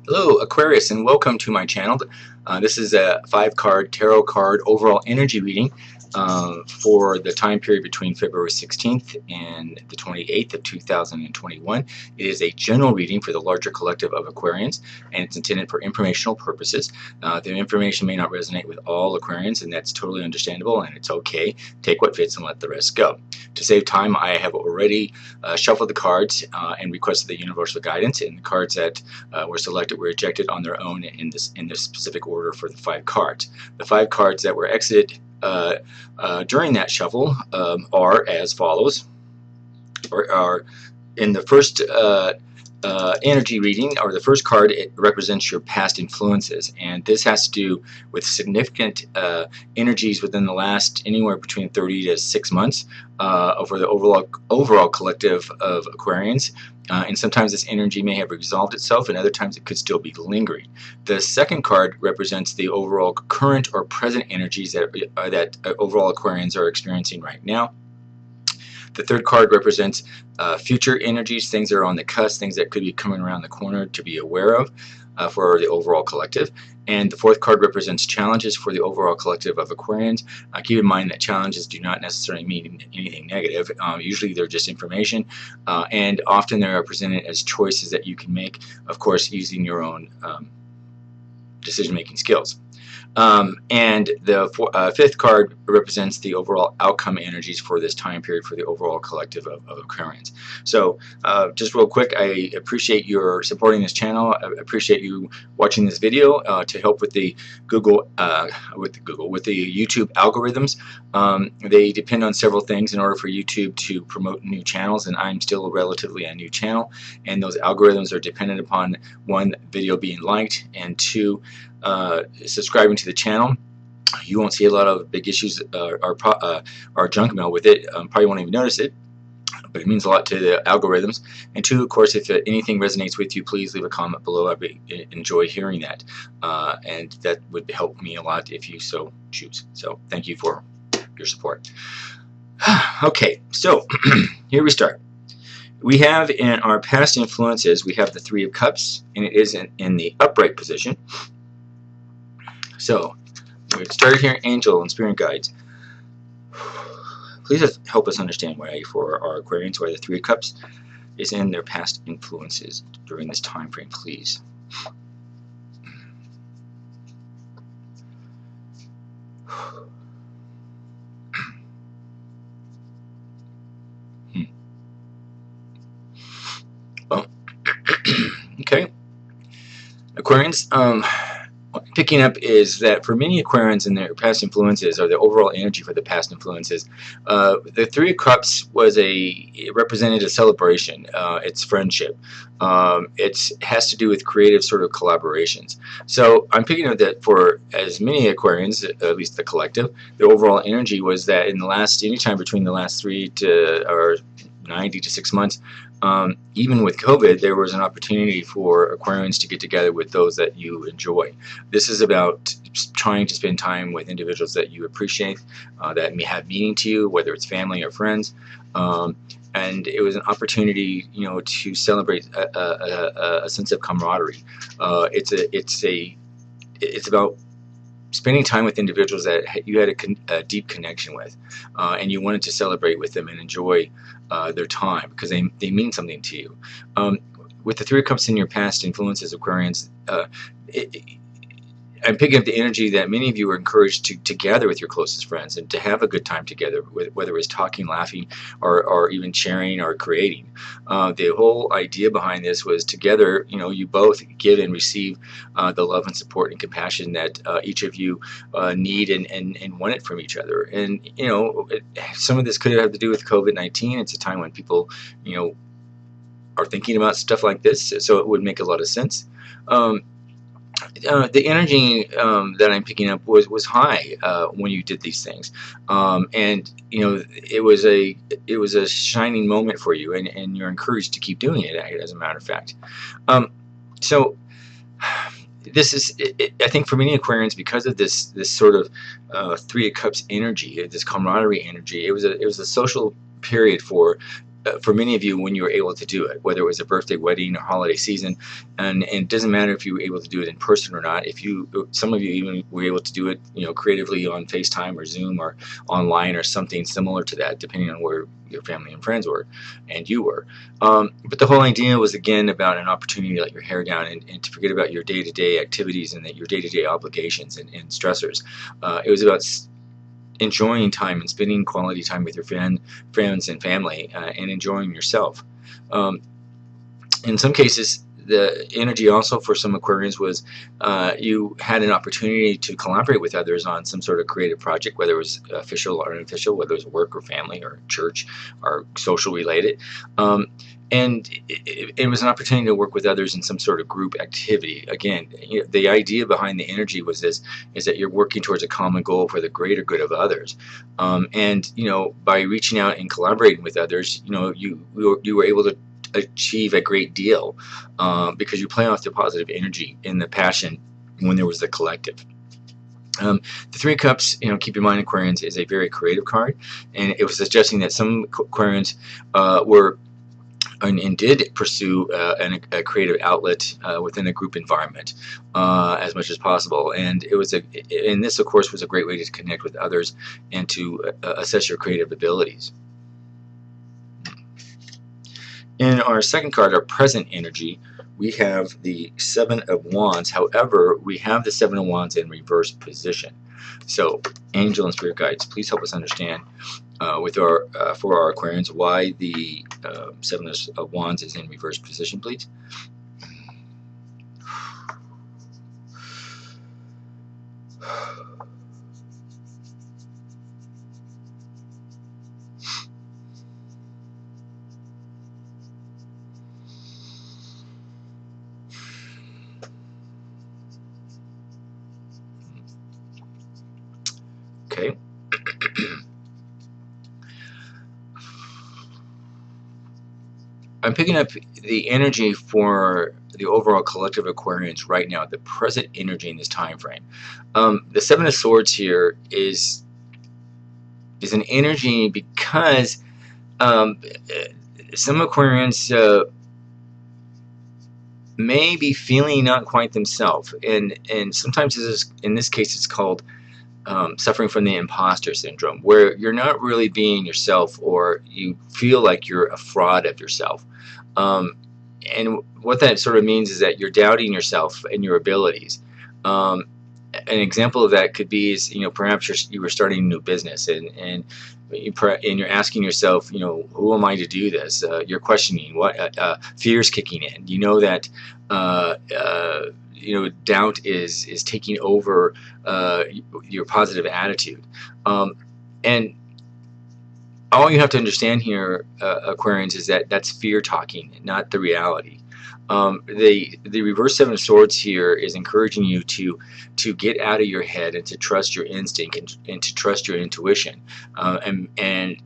Hello, Aquarius, and welcome to my channel. This is a 5-card tarot card overall energy reading for the time period between February 16th and the 28th of 2021. It is a general reading for the larger collective of Aquarians, and it's intended for informational purposes. The information may not resonate with all Aquarians, and that's totally understandable, and it's okay. Take what fits and let the rest go. To save time, I have already shuffled the cards and requested the universal guidance, and the cards that were selected were ejected on their own in this specific order for the 5 cards. The 5 cards that were exited during that shuffle are as follows. Are in the first energy reading, or the first card, it represents your past influences, and this has to do with significant energies within the last anywhere between 30 to 6 months over the overall collective of Aquarians. And sometimes this energy may have resolved itself, and other times it could still be lingering. The second card represents the overall current or present energies that overall Aquarians are experiencing right now. The third card represents future energies, things that are on the cusp, things that could be coming around the corner to be aware of for the overall collective. And the fourth card represents challenges for the overall collective of Aquarians. Keep in mind that challenges do not necessarily mean anything negative. Usually they're just information, and often they are presented as choices that you can make, of course, using your own decision-making skills. And the fifth card represents the overall outcome energies for this time period for the overall collective of Aquarians. So just real quick, I appreciate your supporting this channel. I appreciate you watching this video to help with the with the YouTube algorithms. They depend on several things in order for YouTube to promote new channels, and I'm still relatively a new channel, and those algorithms are dependent upon, one, video being liked, and two, subscribing to the channel. You won't see a lot of big issues or junk mail with it. Probably won't even notice it, but it means a lot to the algorithms. And two, of course, if anything resonates with you, please leave a comment below. I'd enjoy hearing that, and that would help me a lot if you so choose. So thank you for your support. Okay, so here we start. We have in our past influences, we have the 3 of Cups, and it is in the upright position. So we started here, angel and spirit guides. Please help us understand why, for our Aquarians, why the 3 of Cups is in their past influences during this time frame, please. Well, okay. Aquarians, what I'm picking up is that for many Aquarians and their past influences, or the overall energy for the past influences, the 3 of Cups it represented a celebration. It's friendship. It has to do with creative sort of collaborations. So I'm picking up that for as many Aquarians, at least the collective, the overall energy was that in the last, anytime between the last 3 to or 90 to 6 months, even with COVID, there was an opportunity for Aquarians to get together with those that you enjoy. This is about trying to spend time with individuals that you appreciate, that may have meaning to you, whether it's family or friends. And it was an opportunity, you know, to celebrate a sense of camaraderie. It's about spending time with individuals that you had a deep connection with, and you wanted to celebrate with them and enjoy their time because they mean something to you. With the 3 of Cups in your past influences, Aquarians, I'm picking up the energy that many of you are encouraged to gather with your closest friends and to have a good time together, whether it's talking, laughing, or even sharing or creating. The whole idea behind this was together, you know, you both give and receive the love and support and compassion that each of you need and want it from each other. And, you know, some of this could have to do with COVID-19. It's a time when people, you know, are thinking about stuff like this, so it would make a lot of sense. The energy that I'm picking up was high when you did these things, and you know it was a shining moment for you, and you're encouraged to keep doing it. As a matter of fact, so this is I think for many Aquarians, because of this sort of 3 of Cups energy, this camaraderie energy. It was a social period for for many of you, when you were able to do it, whether it was a birthday, wedding, or holiday season, and it doesn't matter if you were able to do it in person or not. If you, some of you even were able to do it, creatively on FaceTime or Zoom or online or something similar to that, depending on where your family and friends were, and you were. But the whole idea was again about an opportunity to let your hair down and to forget about your day-to-day activities and your day-to-day obligations and stressors. It was about enjoying time and spending quality time with your friends and family, and enjoying yourself. In some cases, the energy also for some Aquarians was you had an opportunity to collaborate with others on some sort of creative project, whether it was official or unofficial, whether it was work or family or church or social related. And it was an opportunity to work with others in some sort of group activity. Again, the idea behind the energy was this: is that you're working towards a common goal for the greater good of others. And by reaching out and collaborating with others, you were able to achieve a great deal, because you play off the positive energy and the passion when there was the collective. The Three of Cups, keep in mind, Aquarians, is a very creative card, and it was suggesting that some Aquarians were and did pursue a creative outlet within a group environment as much as possible. And and this, of course, was a great way to connect with others and to assess your creative abilities. In our second card, our present energy, we have the Seven of Wands. However, we have the Seven of Wands in reverse position. So, angel and spirit guides, please help us understand for our Aquarians why the Seven of Wands is in reverse position, please. Okay. I'm picking up the energy for the overall collective Aquarians right now, the present energy in this time frame. The Seven of Swords here is an energy because some Aquarians may be feeling not quite themselves, and sometimes in this case it's called suffering from the imposter syndrome, where you're not really being yourself, or you feel like you're a fraud of yourself. And what that sort of means is that you're doubting yourself and your abilities. An example of that could be perhaps you were starting a new business, and you're asking yourself, who am I to do this? You're questioning what fear's kicking in. That doubt is taking over your positive attitude, and all you have to understand here, Aquarians, is that that's fear talking, not the reality. The reverse Seven of Swords here is encouraging you to get out of your head and to trust your instinct and to trust your intuition. And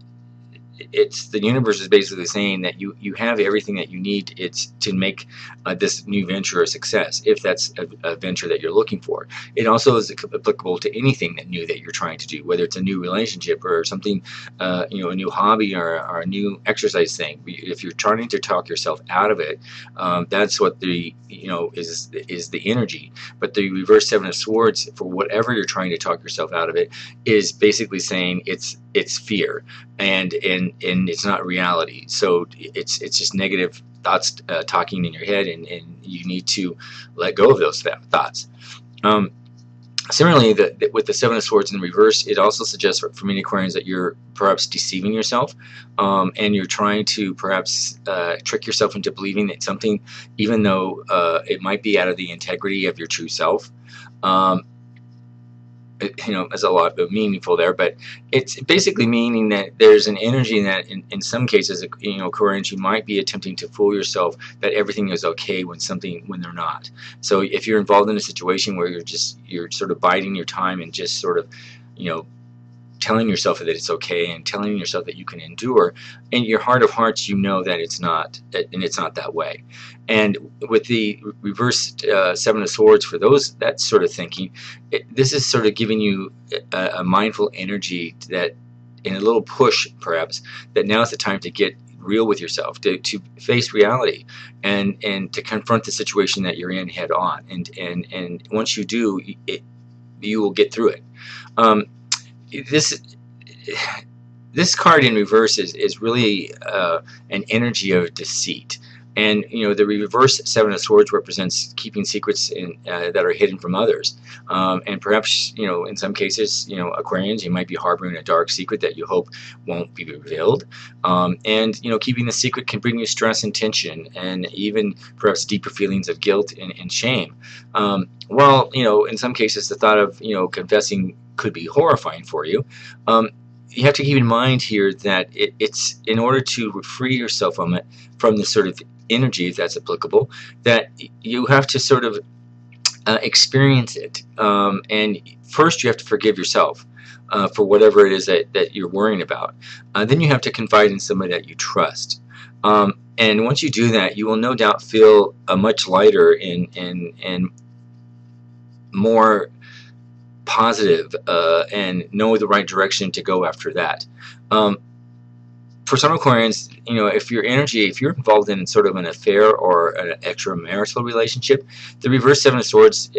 it's the universe is basically saying that you have everything that you need to make this new venture a success, if that's a venture that you're looking for. It also is applicable to anything new that you're trying to do, whether it's a new relationship or something, a new hobby or a new exercise thing. If you're trying to talk yourself out of it, that's what the is the energy. But the reverse Seven of Swords, for whatever you're trying to talk yourself out of it, is basically saying it's fear, and it's not reality. So it's just negative thoughts talking in your head, and you need to let go of those thoughts. Similarly, with the Seven of Swords in reverse, it also suggests for many Aquarians that you're perhaps deceiving yourself, and you're trying to perhaps trick yourself into believing that something, even though it might be out of the integrity of your true self. There's a lot of meaningful there, but it's basically meaning that there's an energy that in some cases, Aquarians, you might be attempting to fool yourself that everything is okay when they're not. So if you're involved in a situation where you're sort of biding your time and just sort of, telling yourself that it's okay and telling yourself that you can endure, in your heart of hearts, that it's not, and it's not that way. And with the reversed Seven of Swords, for that sort of thinking, this is sort of giving you a mindful energy that, in a little push perhaps, that now is the time to get real with yourself, to face reality, and to confront the situation that you're in head on. And once you do, you will get through it. Um, this this card in reverse is really an energy of deceit. And the reverse Seven of Swords represents keeping secrets that are hidden from others. And perhaps, in some cases, Aquarians, you might be harboring a dark secret that you hope won't be revealed. And keeping the secret can bring you stress and tension, and even perhaps deeper feelings of guilt and shame. While, in some cases, the thought of, confessing could be horrifying for you. You have to keep in mind here that it's in order to free yourself from this sort of energy, if that's applicable, that you have to sort of experience it. And first you have to forgive yourself for whatever it is that you're worrying about. Then you have to confide in somebody that you trust. And once you do that, you will no doubt feel much lighter and more positive, and know the right direction to go after that. For some Aquarians, if you're involved in sort of an affair or an extramarital relationship, the reverse Seven of Swords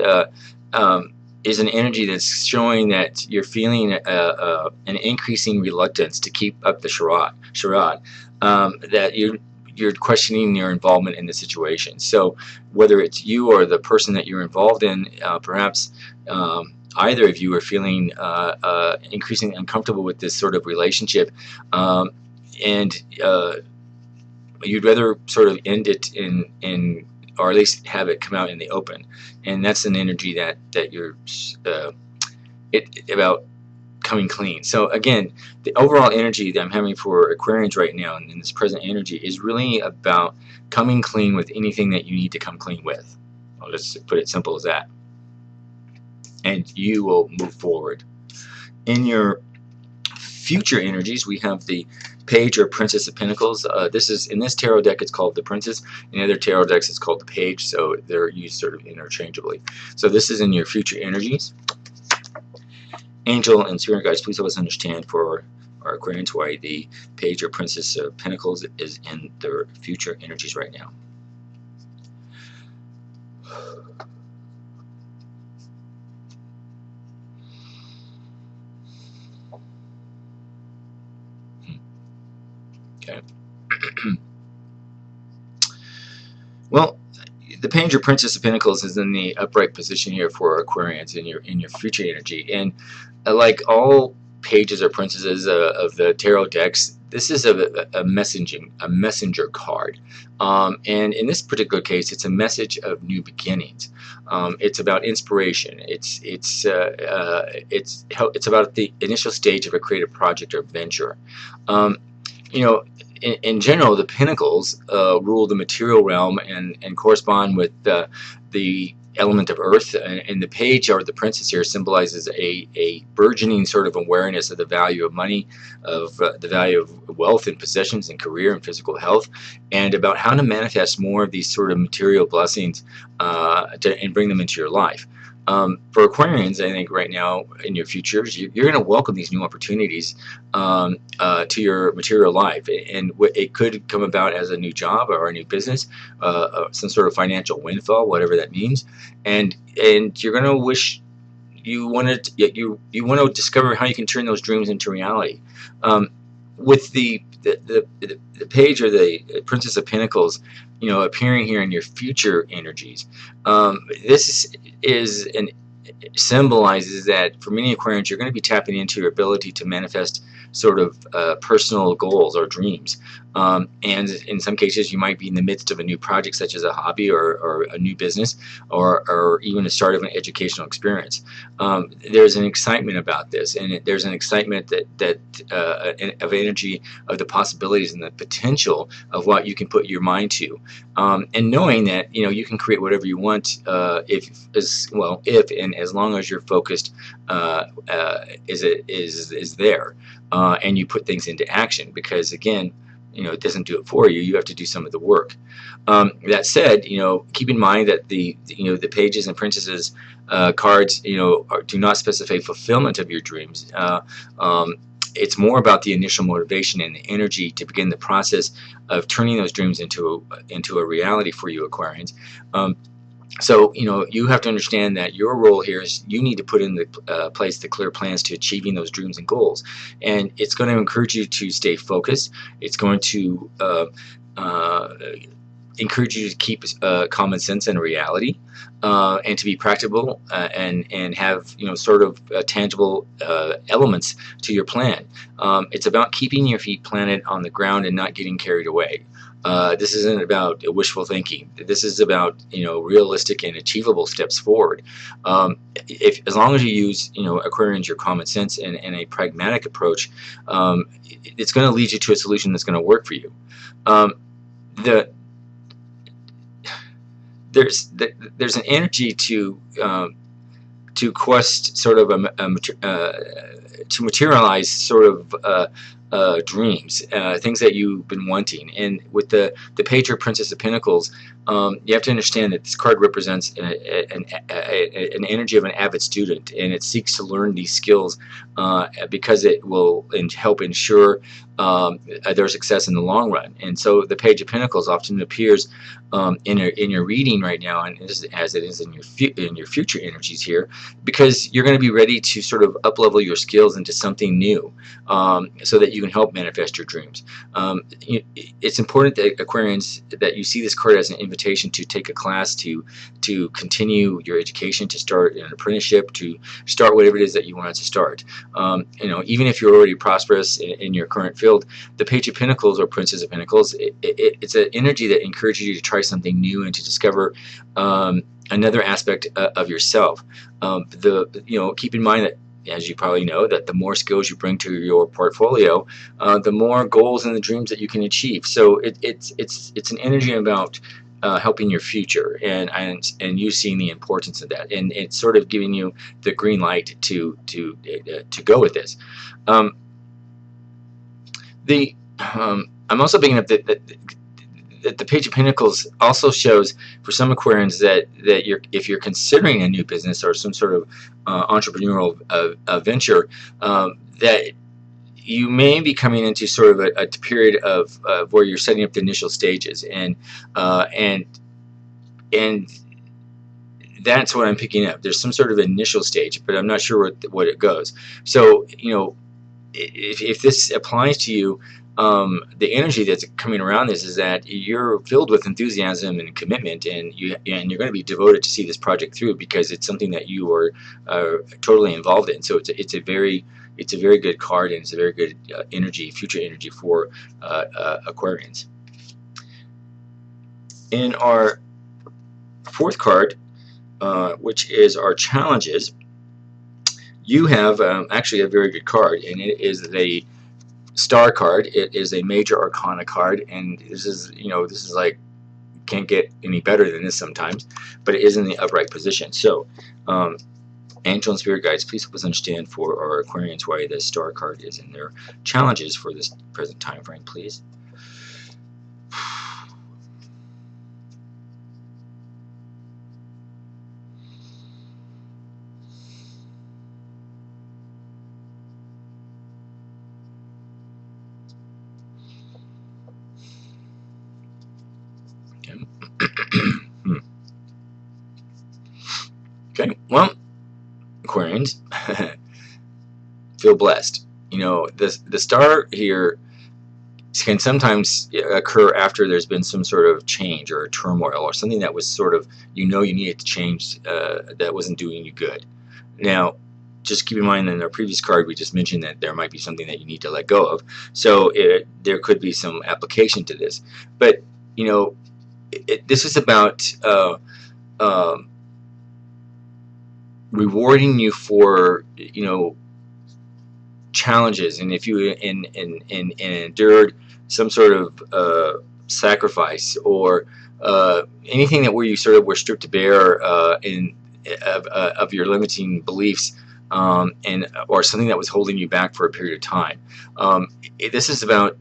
is an energy that's showing that you're feeling an increasing reluctance to keep up the charade, that you're questioning your involvement in the situation. So whether it's you or the person that you're involved in, perhaps either of you are feeling increasingly uncomfortable with this sort of relationship, and you'd rather sort of end it in or at least have it come out in the open. And that's an energy that you're about coming clean. So again, the overall energy that I'm having for Aquarians right now in this present energy is really about coming clean with anything that you need to come clean with. I'll just put it simple as that. And you will move forward. In your future energies, we have the Page or Princess of Pentacles. This is, in this tarot deck, it's called the Princess. In other tarot decks, it's called the Page, so they're used sort of interchangeably. So this is in your future energies. Angel and Spirit Guides, please help us understand for our Aquarians why the Page or Princess of Pentacles is in their future energies right now. Okay. Well, the Page or Princess of Pentacles is in the upright position here for Aquarians in your future energy, and like all pages or princesses of the tarot decks, this is a messenger card, and in this particular case, it's a message of new beginnings. It's about inspiration. It's about the initial stage of a creative project or venture. In general, the Pentacles rule the material realm and correspond with the element of earth, and the Page or the Princess here symbolizes a burgeoning sort of awareness of the value of money, of the value of wealth and possessions and career and physical health, and about how to manifest more of these sort of material blessings and bring them into your life. For Aquarians, I think right now in your futures, you're going to welcome these new opportunities to your material life, and it could come about as a new job or a new business, some sort of financial windfall, whatever that means, and you're going to wish you want to discover how you can turn those dreams into reality. With the Page or the Princess of Pentacles, appearing here in your future energies, this symbolizes that for many Aquarians, you're going to be tapping into your ability to manifest sort of personal goals or dreams. And in some cases, you might be in the midst of a new project, such as a hobby or a new business, or even the start of an educational experience. There's an excitement about this, and there's an excitement of energy of the possibilities and the potential of what you can put your mind to, and knowing that you can create whatever you want if and as long as your focused is there, and you put things into action, because again, it doesn't do it for you. You have to do some of the work. That said, keep in mind that the Pages and Princesses cards, do not specify fulfillment of your dreams. it's more about the initial motivation and the energy to begin the process of turning those dreams into a reality for you, Aquarians. So, you have to understand that your role here is you need to put in the place the clear plans to achieving those dreams and goals. And it's going to encourage you to stay focused. It's going to encourage you to keep common sense and reality, and to be practical, and have sort of tangible elements to your plan. It's about keeping your feet planted on the ground and not getting carried away. This isn't about wishful thinking. This is about realistic and achievable steps forward. As long as you use Aquarians, your common sense and a pragmatic approach, it's going to lead you to a solution that's going to work for you. There's an energy to quest sort of to materialize sort of dreams, things that you've been wanting. And with the Page or Princess of Pentacles, you have to understand that this card represents an energy of an avid student, and it seeks to learn these skills because it will help ensure their success in the long run. And so the Page of Pentacles often appears in your reading right now, and as it is in your future energies here, because you're going to be ready to sort of up-level your skills into something new, so that you can help manifest your dreams. It's important that Aquarians, that you see this card as an invitation to take a class, to continue your education, to start an apprenticeship, to start whatever it is that you want to start. Even if you're already prosperous in your current field, the Page of Pentacles or Princess of Pentacles, it's an energy that encourages you to try something new and to discover another aspect of yourself. Keep in mind that, as you probably know, that the more skills you bring to your portfolio, the more goals and the dreams that you can achieve. So it's an energy about helping your future, and you seeing the importance of that, and it's sort of giving you the green light to go with this. I'm also picking up that the Page of Pentacles also shows for some Aquarians that if you're considering a new business or some sort of entrepreneurial venture, that you may be coming into sort of a period of where you're setting up the initial stages, and that's what I'm picking up. There's some sort of initial stage, but I'm not sure what it goes. So if this applies to you, the energy that's coming around this is that you're filled with enthusiasm and commitment, and you're going to be devoted to see this project through, because it's something that you are totally involved in. So it's a very good card, and it's a very good future energy for Aquarians. In our fourth card, which is our challenges, you have actually a very good card, and it is the Star card. It is a major arcana card, and this is like, can't get any better than this sometimes, but it is in the upright position. So angel and spirit guides, please help us understand for our Aquarians why the Star card is in their challenges for this present time frame, please. Okay, well, Aquarians, feel blessed. The Star here can sometimes occur after there's been some sort of change or turmoil, or something that was sort of, you needed to change, that wasn't doing you good. Now, just keep in mind that in our previous card we just mentioned that there might be something that you need to let go of. So there could be some application to this. But, this is about rewarding you for challenges, and if you endured some sort of sacrifice, or anything that where you sort of were stripped to bare of your limiting beliefs, or something that was holding you back for a period of time. This is about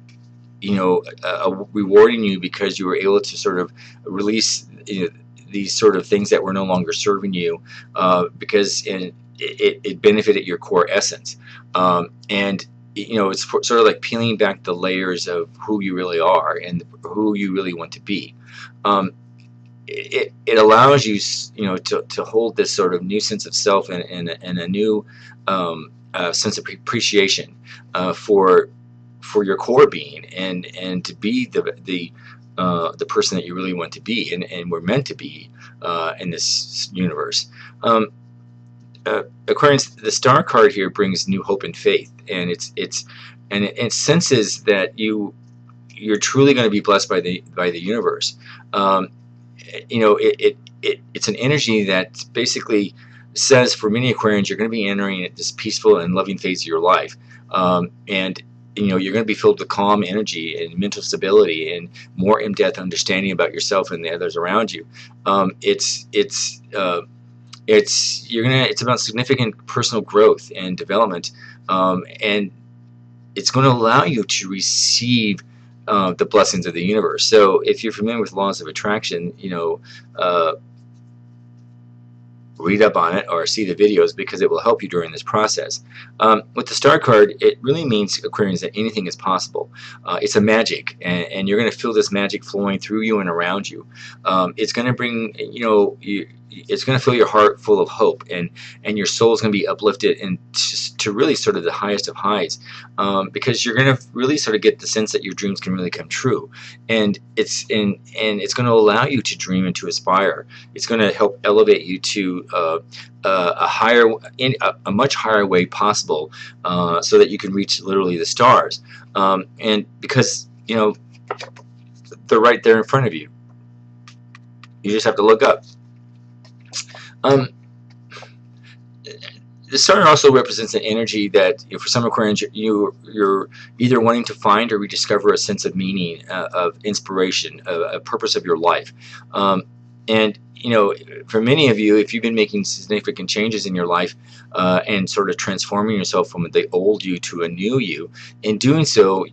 rewarding you because you were able to sort of release these sort of things that were no longer serving you, because it benefited your core essence. And it's sort of like peeling back the layers of who you really are and who you really want to be. Um, it allows you, to hold this sort of new sense of self, and a new sense of appreciation for your core being, and to be the person that you really want to be, and we're meant to be in this universe. Aquarius, the star card here brings new hope and faith, and it senses that you're truly going to be blessed by the universe. Um, it's an energy that basically says, for many Aquarians, you're going to be entering this peaceful and loving phase of your life, and you're going to be filled with calm energy and mental stability and more in-depth understanding about yourself and the others around you. It's about significant personal growth and development, and it's going to allow you to receive the blessings of the universe. So if you're familiar with laws of attraction, read up on it or see the videos, because it will help you during this process. With the star card, it really means, Aquarians, that anything is possible. It's a magic, and you're going to feel this magic flowing through you and around you. It's going to bring, it's going to fill your heart full of hope, and your soul is going to be uplifted and to really sort of the highest of highs, because you're going to really sort of get the sense that your dreams can really come true, and it's going to allow you to dream and to aspire. It's going to help elevate you to a much higher way possible, so that you can reach literally the stars, and because they're right there in front of you. You just have to look up. The star also represents an energy that, for some Aquarians, you're either wanting to find or rediscover a sense of meaning, of inspiration, a purpose of your life. And for many of you, if you've been making significant changes in your life, and sort of transforming yourself from the old you to a new you, in doing so,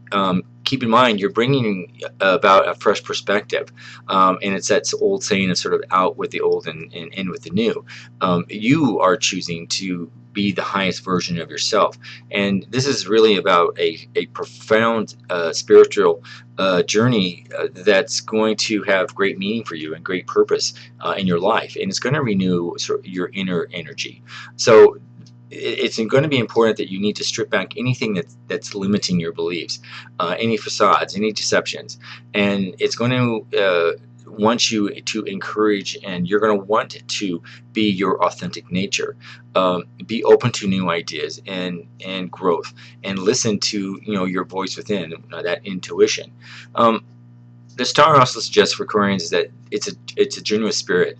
keep in mind you're bringing about a fresh perspective, and it's that old saying of sort of out with the old and in with the new. You are choosing to be the highest version of yourself, and this is really about a profound spiritual journey that's going to have great meaning for you and great purpose in your life, and it's going to renew sort of your inner energy. So it's going to be important that you need to strip back anything that's limiting your beliefs, any facades, any deceptions, and it's going to want you to encourage, and you're going to want to be your authentic nature. Be open to new ideas and growth, and listen to your voice within, that intuition. The star also suggests for Aquarians is that it's a generous spirit.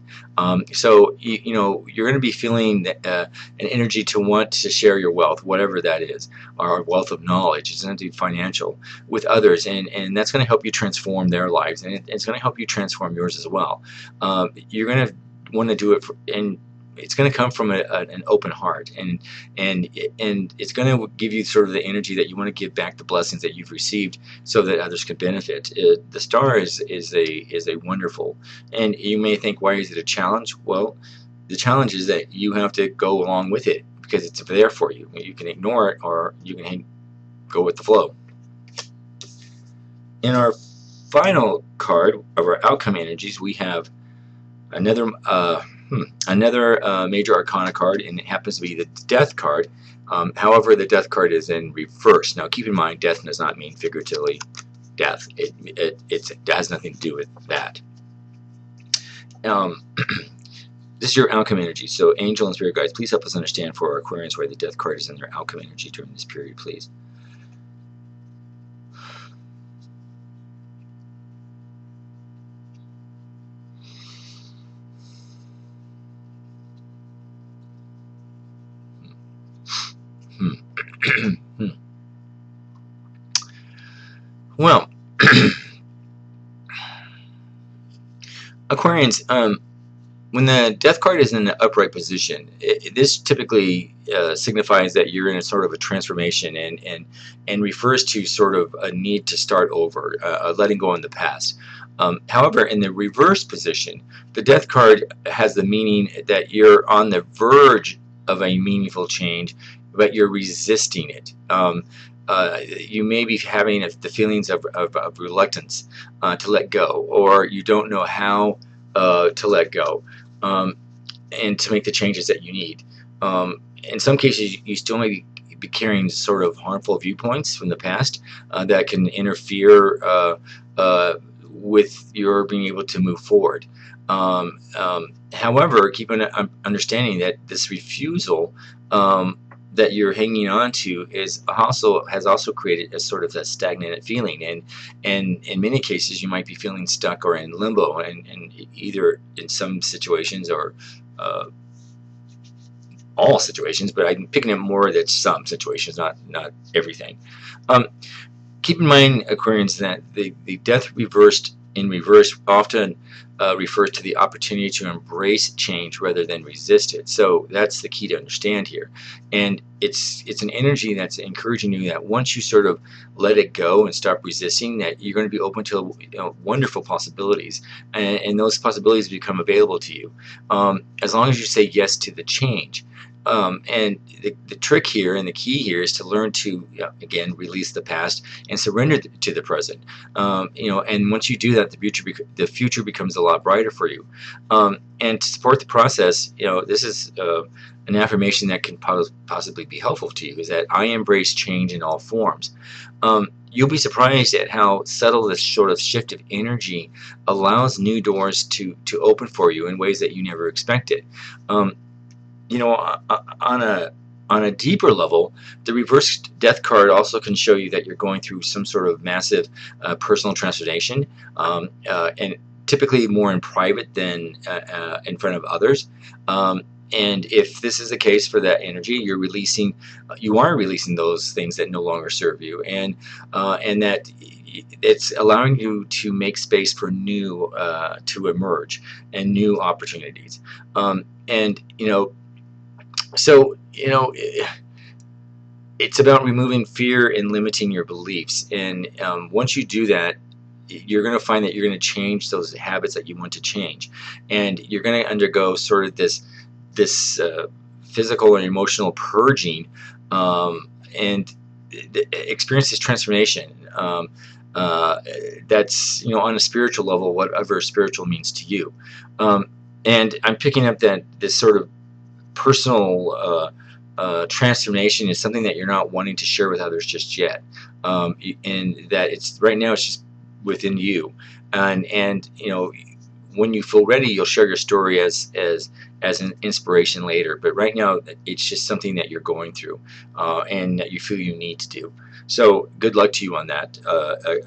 So you're going to be feeling an energy to want to share your wealth, whatever that is, or wealth of knowledge. It's going to be financial with others, and that's going to help you transform their lives, and it's going to help you transform yours as well. You're going to want to do it and it's going to come from an open heart, and it's going to give you sort of the energy that you want to give back the blessings that you've received, so that others can benefit. The star is a wonderful, and you may think, why is it a challenge? Well, the challenge is that you have to go along with it, because it's there for you. You can ignore it, or you can go with the flow. In our final card of our outcome energies, we have another major arcana card, and it happens to be the death card. However, the death card is in reverse. Now keep in mind, death does not mean figuratively death. It has nothing to do with that. This is your outcome energy. So angel and spirit guides, please help us understand for our Aquarians why the death card is in their outcome energy during this period, please. Well, Aquarians, when the death card is in the upright position, this typically signifies that you're in a sort of a transformation, and refers to sort of a need to start over, letting go in the past. However, in the reverse position, the death card has the meaning that you're on the verge of a meaningful change, but you're resisting it. you may be having the feelings of reluctance to let go, or you don't know how to let go, and to make the changes that you need. In some cases, you still may be carrying sort of harmful viewpoints from the past that can interfere with your being able to move forward. However, keep an understanding that this refusal that you're hanging on to has also created a sort of a stagnant feeling, and in many cases you might be feeling stuck or in limbo, and either in some situations or uh, all situations, but I'm picking up more that some situations, not everything. Um, Keep in mind, Aquarians, that the death reversed in reverse often refers to the opportunity to embrace change rather than resist it. So that's the key to understand here. And it's an energy that's encouraging you that once you sort of let it go and stop resisting, that you're going to be open to wonderful possibilities, and those possibilities become available to you as long as you say yes to the change. And the trick here and the key here is to learn to again release the past and surrender to the present. And once you do that, the future becomes a lot brighter for you. And to support the process, this is an affirmation that can possibly be helpful to you, is that I embrace change in all forms. You'll be surprised at how subtle this sort of shift of energy allows new doors to open for you in ways that you never expected. Um, on a deeper level, the reversed death card also can show you that you're going through some sort of massive personal transformation, and typically more in private than in front of others. And if this is the case for that energy, you are releasing those things that no longer serve you, and that it's allowing you to make space for new to emerge and new opportunities. And so, it's about removing fear and limiting your beliefs. And once you do that, you're going to find that you're going to change those habits that you want to change, and you're going to undergo sort of this physical and emotional purging, and experience this transformation. That's on a spiritual level, whatever spiritual means to you. And I'm picking up that this sort of personal transformation is something that you're not wanting to share with others just yet, and that it's right now it's just within you, and when you feel ready, you'll share your story as an inspiration later. But right now, it's just something that you're going through, and that you feel you need to do. So good luck to you on that,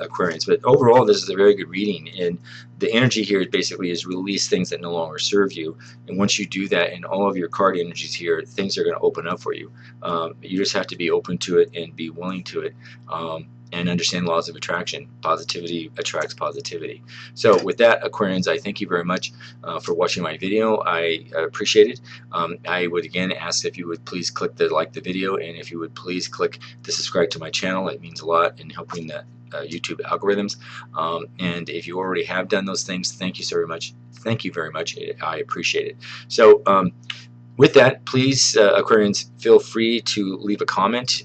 Aquarians. But overall, this is a very good reading, and the energy here basically is release things that no longer serve you. And once you do that, in all of your card energies here, things are going to open up for you. You just have to be open to it and be willing to it. And understand laws of attraction. Positivity attracts positivity. So with that, Aquarians, I thank you very much for watching my video. I appreciate it. I would again ask if you would please click the like the video, and if you would please click the subscribe to my channel. It means a lot in helping the YouTube algorithms. And if you already have done those things, thank you so very much. Thank you very much. I appreciate it. So with that, please, Aquarians, feel free to leave a comment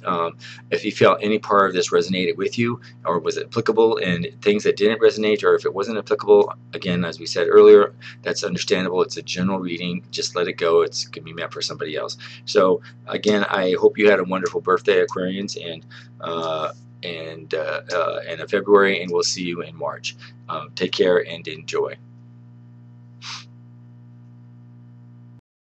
if you felt any part of this resonated with you, or was it applicable, and things that didn't resonate, or if it wasn't applicable. Again, as we said earlier, that's understandable. It's a general reading. Just let it go. It's going to be meant for somebody else. So again, I hope you had a wonderful birthday, Aquarians, and in February, and we'll see you in March. Take care and enjoy.